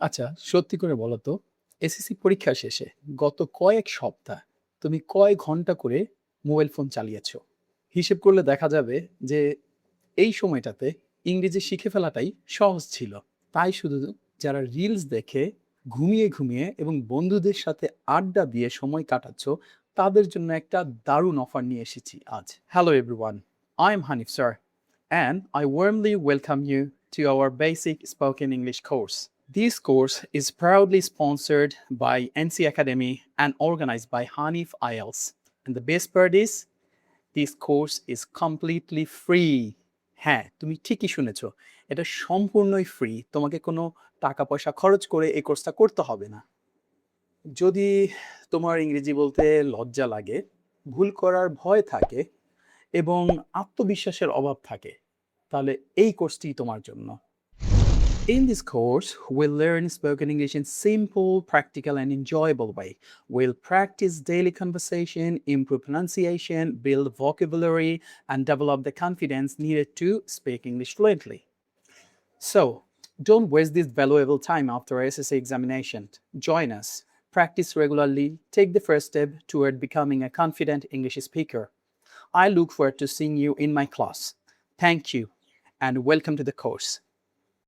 আচ্ছা, সত্যি করে বলো তো, এসএসসি পরীক্ষা শেষে গত কয়েক সপ্তাহ তুমি কয় ঘন্টা করে মোবাইল ফোন চালিয়েছ? হিসেব করলে দেখা যাবে যে এই সময়টাতে ইংরেজি শিখে ফেলাটাই সহজ ছিল। তাই শুধু যারা রিলস দেখে ঘুমিয়ে এবং বন্ধুদের সাথে আড্ডা দিয়ে সময় কাটাচ্ছ, তাদের জন্য একটা দারুণ অফার নিয়ে এসেছি আজ। Hello everyone, I am Hanif sir and I warmly welcome you to our basic spoken English course. This course is proudly sponsored by NC Academy and organized by Hanif IELTS. And the best part is, this course is completely free. হ্যাঁ, তুমি ঠিকই শুনেছ। এটা সম্পূর্ণই free. তোমাকে কোনো টাকা পয়সা খরচ করে এই কোর্সটা করতে হবে না। যদি তোমার ইংরেজি বলতে লজ্জা লাগে, ভুল করার ভয় থাকে এবং আত্মবিশ্বাসের অভাব থাকে, তাহলে এই কোর্সটি তোমার জন্য। In this course, we'll learn spoken English in simple, practical, and enjoyable way. We'll practice daily conversation, improve pronunciation, build vocabulary, and develop the confidence needed to speak English fluently. So, don't waste this valuable time after SSA examination. Join us, practice regularly, take the first step toward becoming a confident English speaker. I look forward to seeing you in my class. Thank you, and welcome to the course.